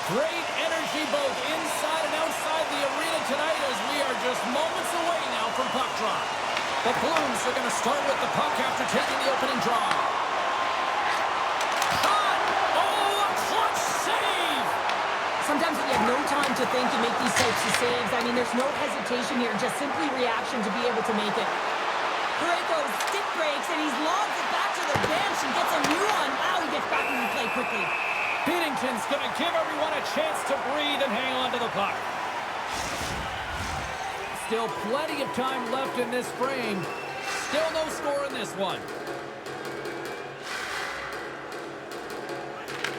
Great energy both inside and outside the arena tonight as we are just moments away now from puck drop. The Blues are going to start with the puck after taking the opening draw. Shot! Oh, a clutch save! Sometimes when you have no time to think, you make these types of saves. I mean, there's no hesitation here, just simply reaction to be able to make it. Parayko's stick breaks, and he's lobbed it back to the bench and gets a new one. Wow, he gets back in the play quickly. Binnington's going to give everyone a chance to breathe and hang on to the puck. Still plenty of time left in this frame. Still no score in this one.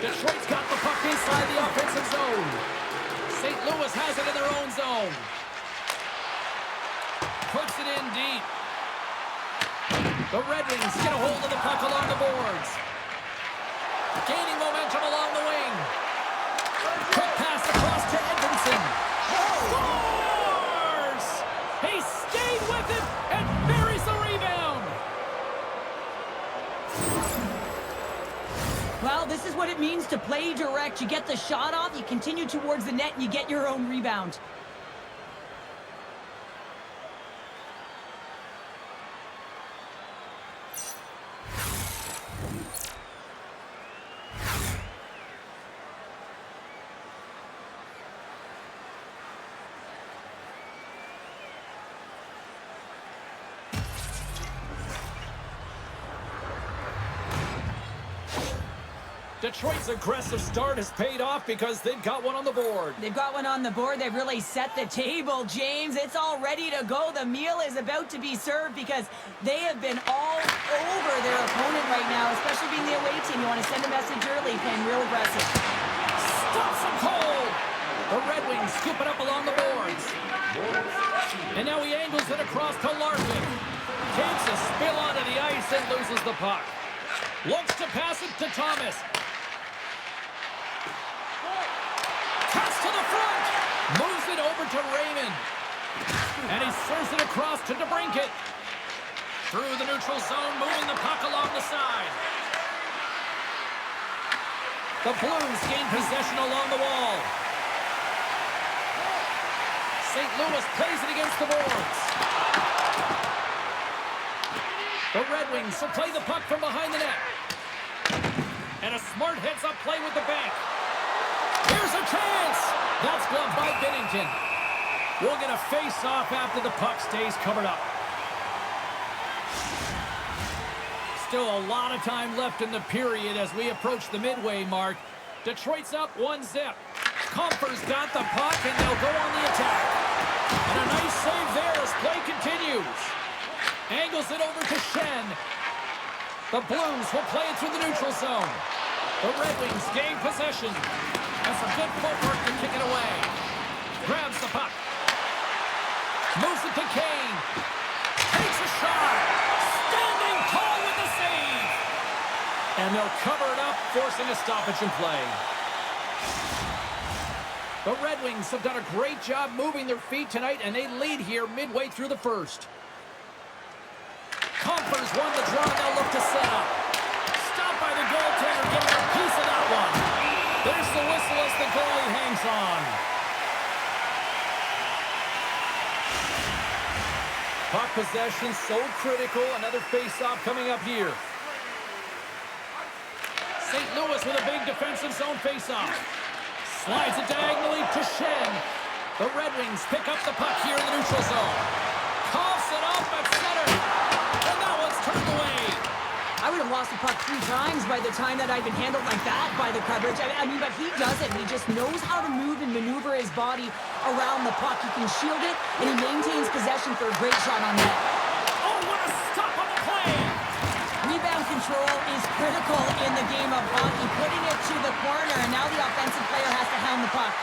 Detroit's got the puck inside the offensive zone. St. Louis has it in their own zone. Puts it in deep. The Red Wings get a hold of the puck along the boards. Gaining momentum along the wing. Quick pass across to Edmondson. Scores! He stayed with it and buries the rebound. Well, this is what it means to play direct. You get the shot off, you continue towards the net, and you get your own rebound. Detroit's aggressive start has paid off because they've got one on the board. They've got one on the board. They've really set the table, James. It's all ready to go. The meal is about to be served because they have been all over their opponent right now, especially being the away team. You want to send a message early, playing real aggressive. Stops him cold. The Red Wings scoop it up along the boards. And now he angles it across to Larkin. Takes a spill onto the ice and loses the puck. Looks to pass it to Thomas. Pass to the front. Moves it over to Raymond. And he serves it across to DeBrincat. Through the neutral zone, moving the puck along the side. The Blues gain possession along the wall. St. Louis plays it against the boards. The Red Wings will play the puck from behind the net. And a smart heads-up play with the bank. Here's a chance! That's gloved by Binnington. We'll get a face-off after the puck stays covered up. Still a lot of time left in the period as we approach the midway mark. Detroit's up 1-0. Comfer's got the puck, and they'll go on the attack. And a nice save there as play continues. Angles it over to Shen. The Blues will play it through the neutral zone. The Red Wings gain possession. And some good footwork to kick it away. Grabs the puck. Moves it to Kane. Takes a shot. Standing tall with the save. And they'll cover it up, forcing a stoppage in play. The Red Wings have done a great job moving their feet tonight, and they lead here midway through the first. Comfer's won the draw, they'll look to set up. Stopped by the goaltender, getting a piece of that one. There's the whistle as the goalie hangs on. Puck possession so critical. Another face-off coming up here. St. Louis with a big defensive zone face-off. Slides it diagonally to Shen. The Red Wings pick up the puck here in the neutral zone. Coughs it up at center. And that one's turned away. I would have lost the puck 3 times by the time that I'd been handled like that by the coverage. I mean, but he does it. He just knows how to move and maneuver his body around the puck. He can shield it, and he maintains possession for a great shot on net. Oh, what a stop on the play! Rebound control is critical in the game of hockey. Putting it to the corner, and now the offensive player has to hound the puck.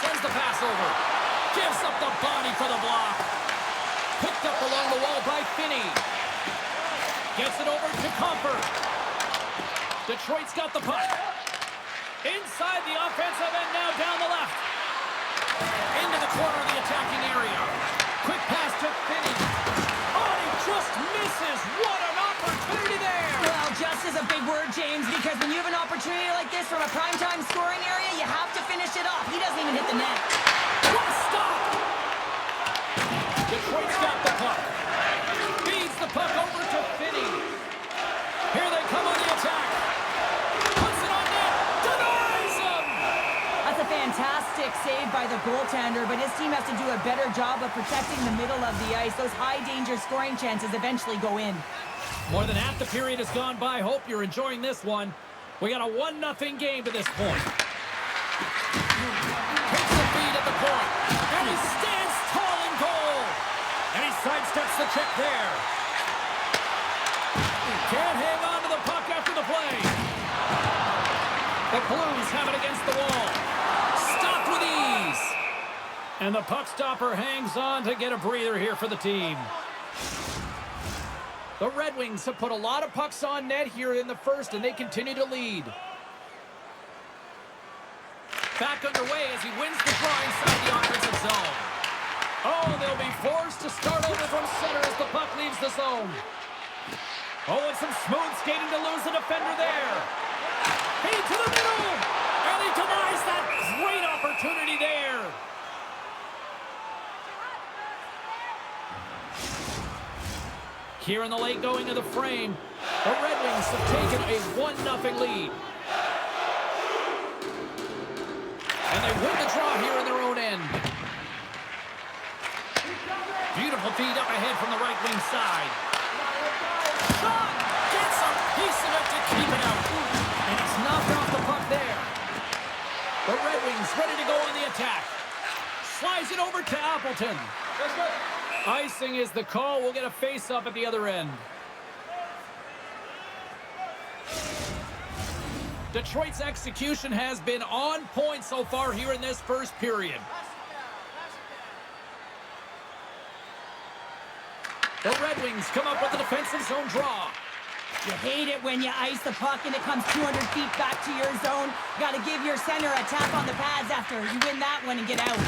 Sends the pass over. Gives up the body for the block. Picked up along the wall by Finney. Gets it over to Comfer. Detroit's got the puck. Inside the offensive end, now down the left. Into the corner of the attacking area. Quick pass to Finney. Oh, he just misses. What an opportunity there. Well, just is a big word, James, because when you have an opportunity like this from a primetime scoring area, you have to finish it off. He doesn't even hit the net. What a stop! Detroit's got the puck. Feeds the puck over to Finney. Here they come on the attack. Puts it on net. Denies him! That's a fantastic save by the goaltender, but his team has to do a better job of protecting the middle of the ice. Those high-danger scoring chances eventually go in. More than half the period has gone by. Hope you're enjoying this one. We got a 1-0 game to this point. Takes the feed at the point. And he stands tall in goal. And he sidesteps the check there. Can't hang on to the puck after the play. The Blues have it against the wall. Stopped with ease. And the puck stopper hangs on to get a breather here for the team. The Red Wings have put a lot of pucks on net here in the first, and they continue to lead. Back underway as he wins the draw inside the offensive zone. Oh, they'll be forced to start over from center as the puck leaves the zone. Oh, and some smooth skating to lose the defender there. Feed to the middle, and he denies that great opportunity there. Here in the late going of the frame, the Red Wings have taken a 1-0 lead. And they win the draw here in their own end. Beautiful feed up ahead from the right wing side. Shot! Gets a piece of it to keep it out. And he's knocked off the puck there. The Red Wings ready to go on the attack. Slides it over to Appleton. Icing is the call. We'll get a face-up at the other end. Detroit's execution has been on point so far here in this first period. The Red Wings come up with a defensive zone draw. You hate it when you ice the puck and it comes 200 feet back to your zone. Got to give your center a tap on the pads after you win that one and get out.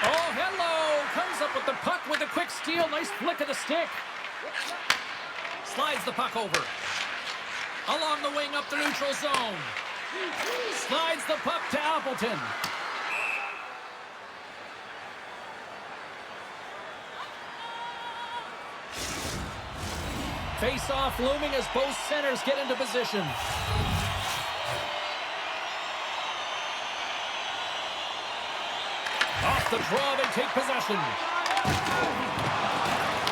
Oh, hello! Comes up with the puck with a quick steal. Nice flick of the stick. Slides the puck over. Along the wing up the neutral zone. Slides the puck to Appleton. Face-off looming as both centers get into position. Off the draw, they take possession.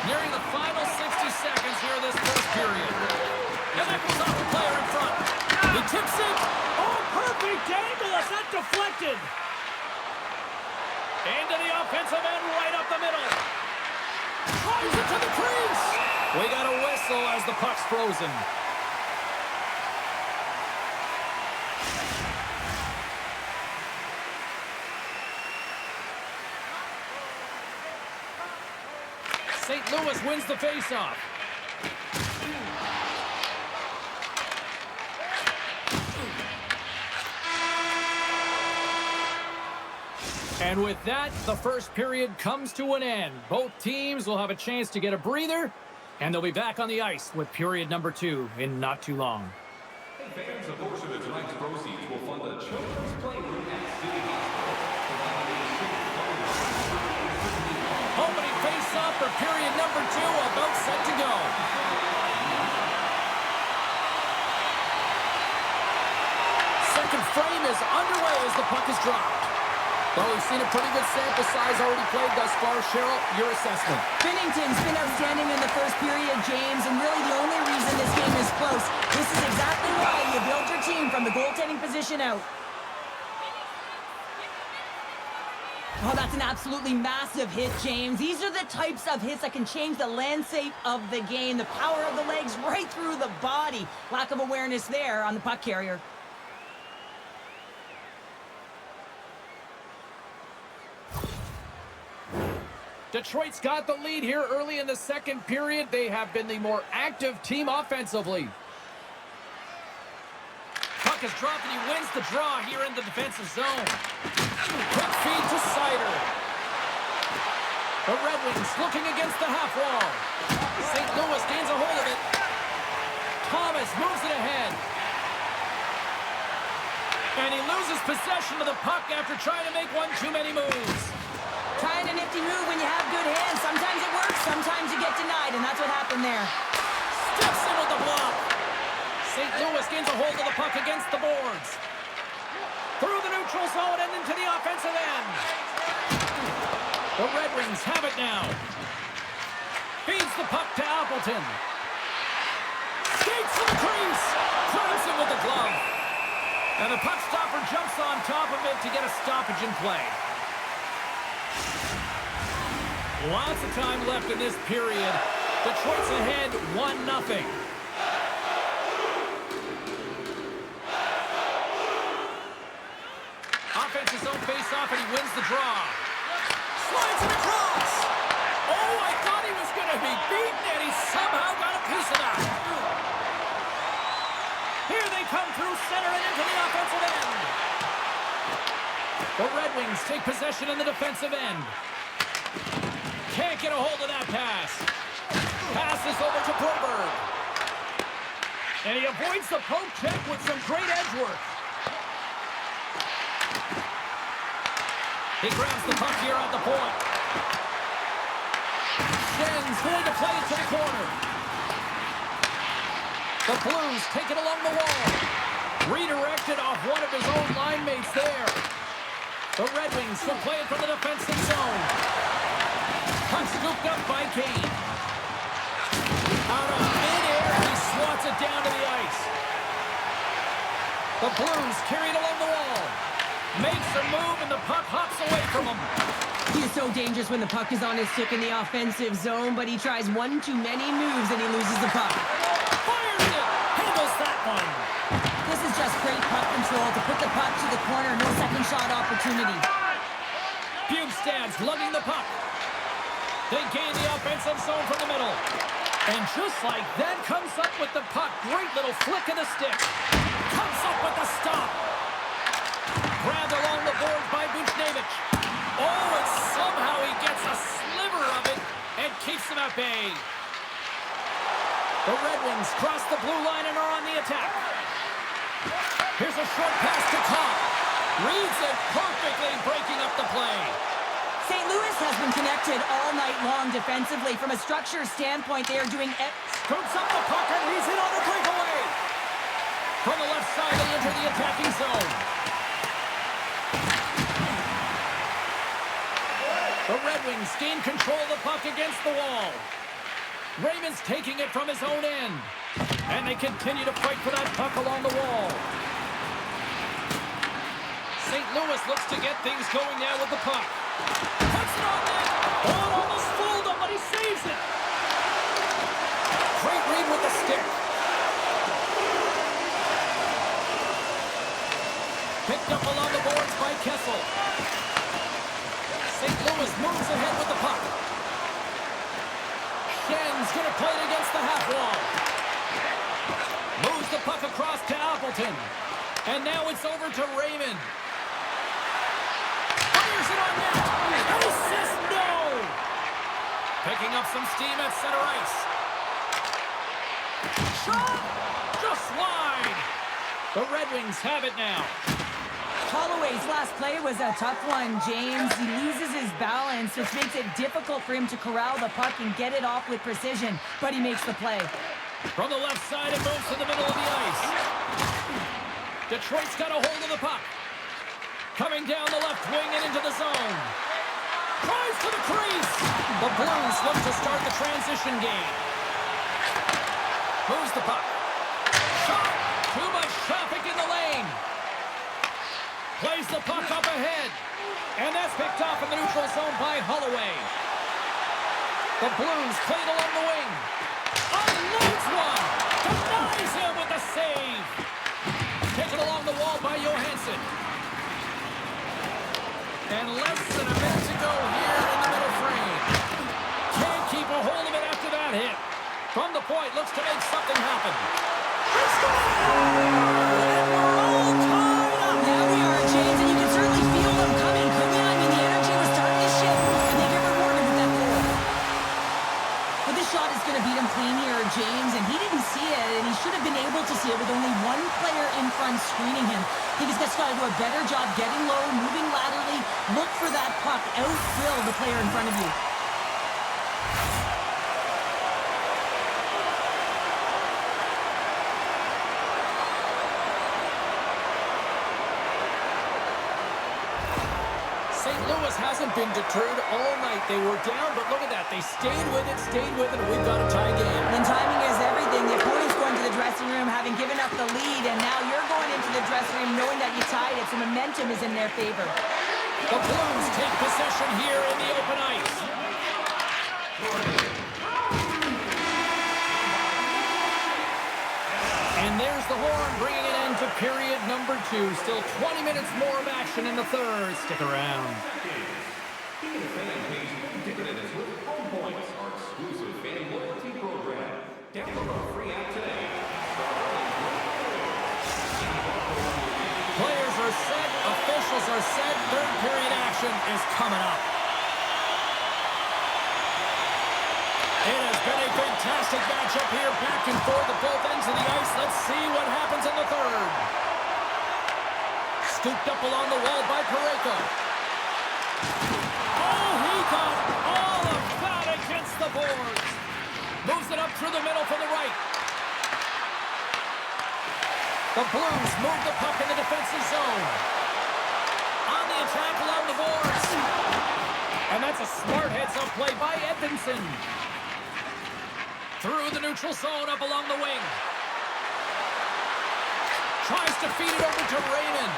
Nearing the final 60 seconds here in this first period. And that goes off the player in front. He tips it. Oh, perfect angle as that deflected. Into the offensive end, right up the middle. Drives it to the crease. We got a whistle as the puck's frozen. St. Louis wins the faceoff. And with that, the first period comes to an end. Both teams will have a chance to get a breather, and they'll be back on the ice with period number 2 in not too long. Hey fans, a portion of tonight's proceeds will fund the children's playroom at City Hospital. Opening face-off for period number 2, about set to go. Second frame is underway as the puck is dropped. Well, we've seen a pretty good sample size already played thus far. Cheryl, your assessment. Binnington's been outstanding in the first period, James, and really the only reason this game is close. This is exactly why you build your team from the goaltending position out. Oh, that's an absolutely massive hit, James. These are the types of hits that can change the landscape of the game. The power of the legs right through the body. Lack of awareness there on the puck carrier. Detroit's got the lead here early in the second period. They have been the more active team offensively. Puck is dropped and he wins the draw here in the defensive zone. Quick feed to Sider. The Red Wings looking against the half wall. St. Louis gains a hold of it. Thomas moves it ahead. And he loses possession of the puck after trying to make one too many moves. Trying a nifty move when you have good hands. Sometimes it works, sometimes you get denied, and that's what happened there. Steps in with the block. St. Louis gains a hold of the puck against the boards. Through the neutral zone and into the offensive end. The Red Wings have it now. Feeds the puck to Appleton. Skates to the crease. Grabs it with the glove. And the puck stopper jumps on top of it to get a stoppage in play. Lots of time left in this period. Detroit's ahead 1-0. Offense's own face-off, and he wins the draw. Slides it across. Oh, I thought he was going to be beaten, and he somehow got a piece of that. Here they come through center and into the offensive end. The Red Wings take possession in the defensive end. Can't get a hold of that pass. Passes over to Broberg. And he avoids the poke check with some great edge work. He grabs the puck here at the point. Schen's going to play it to the corner. The Blues take it along the wall. Redirected off one of his own line mates there. The Red Wings will play it from the defensive zone. Puck scooped up by Kane. Out of midair, he swats it down to the ice. The Blues carry it along the wall. Makes a move, and the puck hops away from him. He is so dangerous when the puck is on his stick in the offensive zone, but he tries one too many moves and he loses the puck. Fires it! Handles that one. This is just great puck control to put the puck to the corner. No second shot opportunity. Bjugstad's lugging the puck. They gain the offensive zone from the middle. And just like that, comes up with the puck. Great little flick of the stick. Comes up with the stop. Grabbed along the board by Buchnevich. Oh, and somehow he gets a sliver of it and keeps him at bay. The Red Wings cross the blue line and are on the attack. Here's a short pass to Cobb. Reads it perfectly, breaking up the play. St. Louis has been connected all night long defensively. From a structure standpoint, they are doing... Scoops up the puck and he's in on a breakaway. From the left side, they enter the attacking zone. The Red Wings gain control of the puck against the wall. Raymond's taking it from his own end. And they continue to fight for that puck along the wall. St. Louis looks to get things going now with the puck. Puts it on net. Oh, it almost fooled him, but he saves it. Great read with the stick. Picked up along the boards by Kessel. St. Louis moves ahead with the puck. Schen's going to play it against the half wall. Moves the puck across to Appleton. And now it's over to Raymond. Fires it on net. And he says no. Picking up some steam at center ice. Shot! Just wide. The Red Wings have it now. Holloway's last play was a tough one, James. He loses his balance, which makes it difficult for him to corral the puck and get it off with precision, but he makes the play. From the left side, it moves to the middle of the ice. Detroit's got a hold of the puck. Coming down the left wing and into the zone. Tries to the crease. The Blues look to start the transition game. Moves the puck. Shot. Too much traffic in the lane. Plays the puck up ahead. And that's picked off in the neutral zone by Holloway. The Blues played along the wing. Unloads one. Denies him with the save. Taken along the wall by Johansson. And less than a minute to go here in the middle frame. Can't keep a hold of it after that hit. From the point, looks to make something happen. Now we are, James, and you can certainly feel them coming, couldn't you? I mean, the energy was starting to shift, and they get rewarded with that goal. But this shot is going to beat him clean here, James, and he didn't see it, and he should have defenseman screening him. I think he's just got to do a better job getting low, moving laterally. Look for that puck. Outfill the player in front of you. St. Louis hasn't been deterred all night. They were down, but look at that. They stayed with it, and we've got a tie game. And timing is everything. The opponent's going to the dressing room having given up the lead, and now you're going into the dressing room knowing that you tied it, so momentum is in their favor. The Blues take possession here in the open ice. And there's the horn, bringing it into period number 2. Still 20 minutes more of action in the third. Stick around. Being a fan pays one ticket and it's with Home Points, our exclusive fan loyalty program. Download our free app today. Players are set, officials are set. Third period action is coming up. It has been a fantastic matchup here, back and forth at both ends of the ice. Let's see what happens in the third. Scooped up along the wall by Parayko. Oh, he got all of that against the boards. Moves it up through the middle for the right. The Blues move the puck in the defensive zone. On the attack along the boards. And that's a smart heads-up play by Edmondson. Through the neutral zone, up along the wing. Tries to feed it over to Raymond.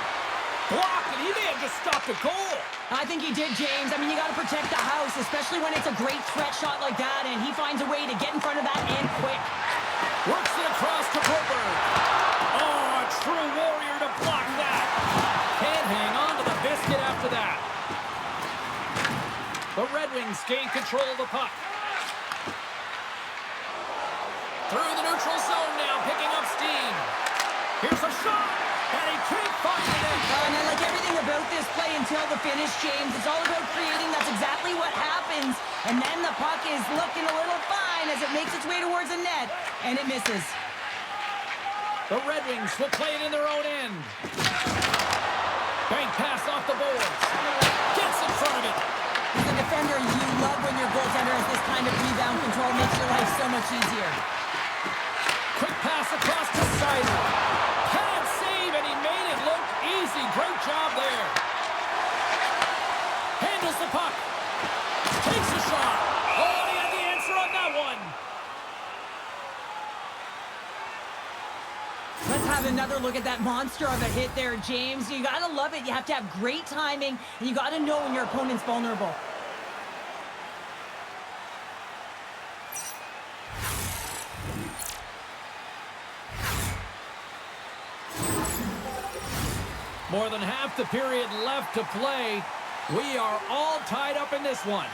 Blocked, and he may have just stopped a goal. I think he did, James. I mean, you got to protect the house, especially when it's a great threat shot like that, and he finds a way to get in front of that and quick. Works it across to Broberg. Oh, a true warrior to block that. Can't hang on to the biscuit after that. The Red Wings gain control of the puck. Through the neutral zone now, picking up steam. Here's a shot, and he can't find it. And I like everything about this play until the finish, James. It's all about creating. That's exactly what happens. And then the puck is looking a little fine as it makes its way towards the net, and it misses. The Red Wings will play it in their own end. Bank pass off the boards. Gets in front of it. As a defender, you love when your goaltender has this kind of rebound control. Makes your life so much easier. Quick pass across to Sider. Pad save, and he made it look easy. Great job there. Handles the puck. Takes a shot. Oh, he had the answer on that one. Let's have another look at that monster of a hit there, James. You got to love it. You have to have great timing, and you got to know when your opponent's vulnerable. More than half the period left to play. We are all tied up in this one.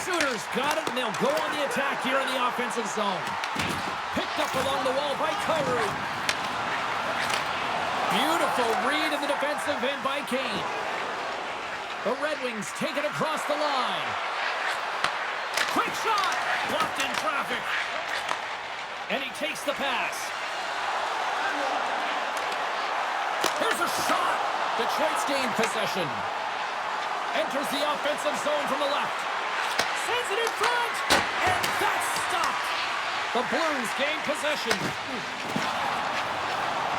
Shooters got it, and they'll go on the attack here in the offensive zone. Picked up along the wall by Kyrou. Beautiful read in the defensive end by Kane. The Red Wings take it across the line. Quick shot! Blocked in traffic. And he takes the pass. Here's a shot. Detroit's gained possession. Enters the offensive zone from the left. Sends it in front. And that's stopped. The Blues gain possession.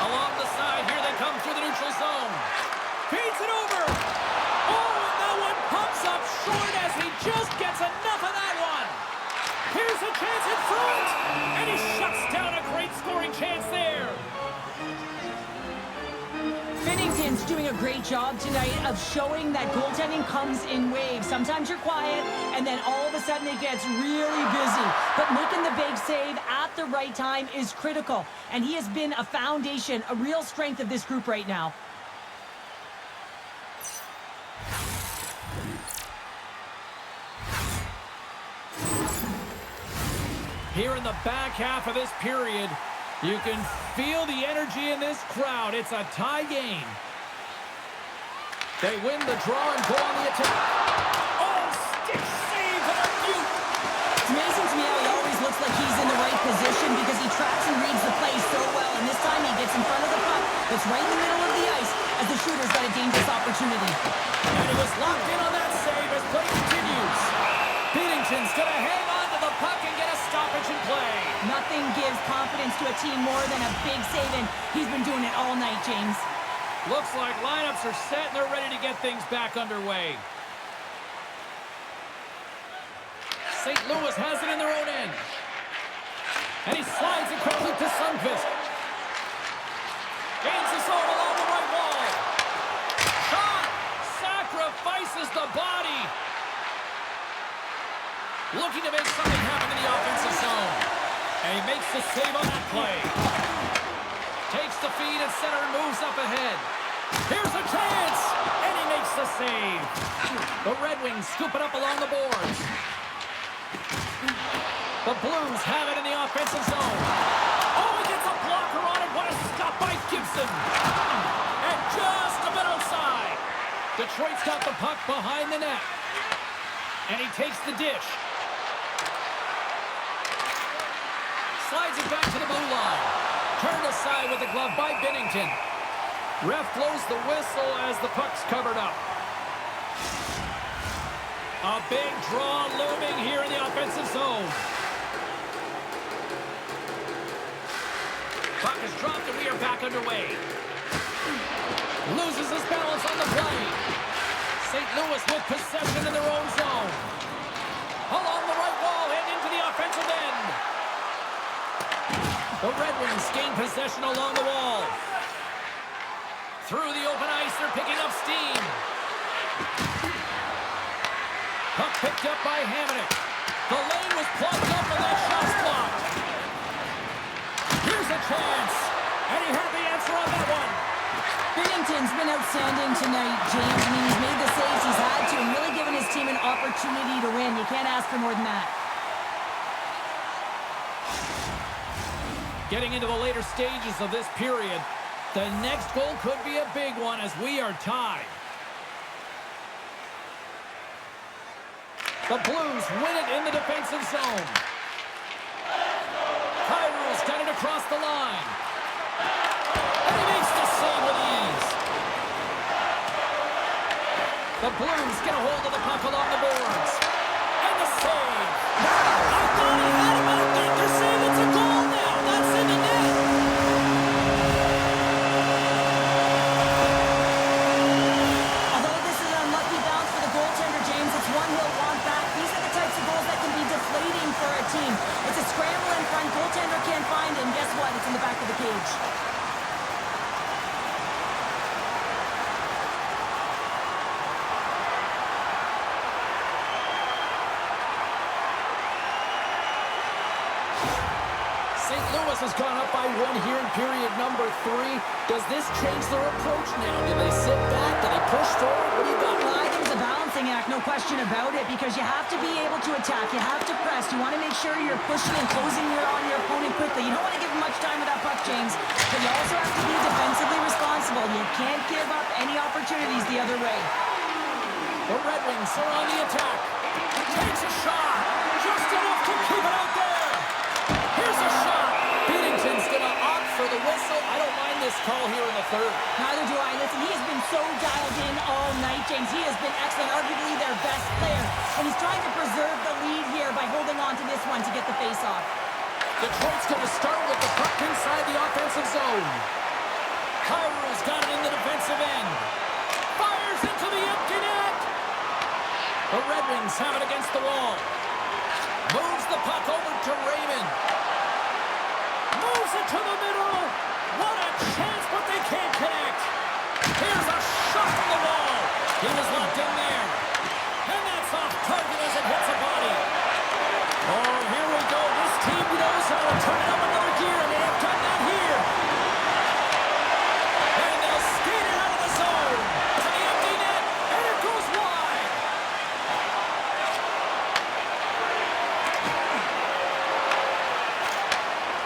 Along the side, here they come through the neutral zone. Feeds it over. Oh, and that one pumps up short as he just gets enough of that one. Here's a chance in front, and he shuts down a great scoring chance there. Binnington's doing a great job tonight of showing that goaltending comes in waves. Sometimes you're quiet, and then all of a sudden it gets really busy. But making the big save at the right time is critical, and he has been a foundation, a real strength of this group right now. Here in the back half of this period, you can feel the energy in this crowd. It's a tie game. They win the draw and go on the attack. Oh, stick save and a beaut. It's amazing to me how he always looks like he's in the right position because he tracks and reads the play so well. And this time he gets in front of the puck that's right in the middle of the ice as the shooter's got a dangerous opportunity. And he was locked in on that save as play continues. Binnington's going to hang on to the puck and get a stoppage in play. Nothing gives confidence to a team more than a big save, and he's been doing it all night, James. Looks like lineups are set and they're ready to get things back underway. St. Louis has it in their own end. And he slides it quickly to Sundqvist. Gains the zone along the right wall. Shot! Sacrifices the body. Looking to make something happen in the offensive zone. And he makes the save on that play. Takes the feed at center and moves up ahead. Here's a chance! And he makes the save. The Red Wings scoop it up along the boards. The Blues have it in the offensive zone. Oh, he gets a blocker on it. What a stop by Gibson. And just a bit outside. Detroit's got the puck behind the net. And he takes the dish. Slides it back to the blue line. Turned aside with the glove by Binnington. Ref blows the whistle as the puck's covered up. A big draw looming here in the offensive zone. Puck is dropped and we are back underway. Loses his balance on the play. St. Louis with possession in their own zone. Along the right wall and into the offensive end. The Red Wings gain possession along the wall. Through the open ice, they're picking up steam. Puck picked up by Hamonic. The lane was plugged up and that shot's blocked. Here's a chance. And he had the answer on that one. Binnington's been outstanding tonight, James. I mean, he's made the saves he's had to and really given his team an opportunity to win. You can't ask for more than that. Getting into the later stages of this period, the next goal could be a big one as we are tied. The Blues win it in the defensive zone. Kyrou's got it across the line. And he makes the save with ease. The Blues get a hold of the puck along the boards. And the save. I thought he had him out there to save. It's a goal now. That's in the net. Although this is an unlucky bounce for the goaltender, James, it's one he'll want back. These are the types of goals that can be deflating for a team. It's a scramble in front. Goaltender can't find it, and guess what? It's in the back of the cage. St. Louis has gone up by one here in period number 3. Does this change their approach now? Do they sit back? Do they push forward? What do you got? Well, I think it's a balancing act, no question about it, because you have to be able to attack. You have to press. You want to make sure you're pushing and closing on your opponent quickly. You don't want to give him much time with that puck, James, but you also have to be defensively responsible. You can't give up any opportunities the other way. The Red Wings are on the attack. Takes a shot. Just enough to keep it out there. Here's a shot. Binnington's going to opt for the whistle. I don't mind this call here in the third. Neither do I. Listen, he has been so dialed in all night, James. He has been excellent, arguably their best player. And he's trying to preserve the lead here by holding on to this one to get the face-off. Detroit's going to start with the puck inside the offensive zone. Kyrou's got it in the defensive end. Fires into the empty net. The Red Wings have it against the wall. Moves the puck over to Raymond. Moves it to the middle. What a chance, but they can't connect. Here's a shot from the wall. He was locked in there. And that's off target as it hits a body. Oh, here we go. This team knows how to turn it up another gear, and they have done that here. And they'll skate it out of the zone. To the empty net, and it goes wide.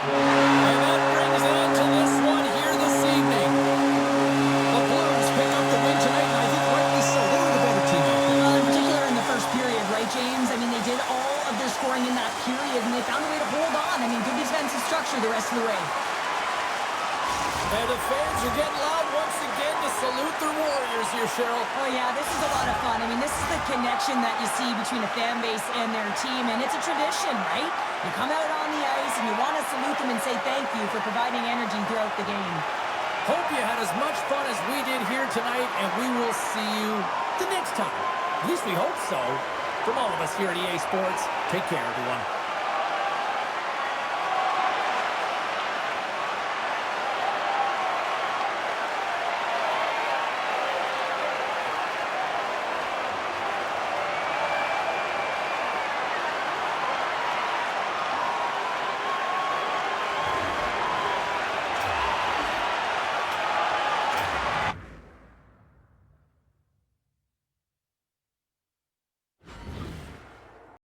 And that brings an end to this one here this evening. The Blues pick up the win tonight, and I think rightly so. They were the better team out there. Well, in particular in the first period, right, James? I mean, they did all of their scoring in that period, and they found a way to hold picture the rest of the way. And the fans are getting loud once again to salute their Warriors here, Cheryl. Oh, yeah, this is a lot of fun. I mean, this is the connection that you see between a fan base and their team, and it's a tradition, right? You come out on the ice, and you want to salute them and say thank you for providing energy throughout the game. Hope you had as much fun as we did here tonight, and we will see you the next time. At least we hope so. From all of us here at EA Sports, take care, everyone.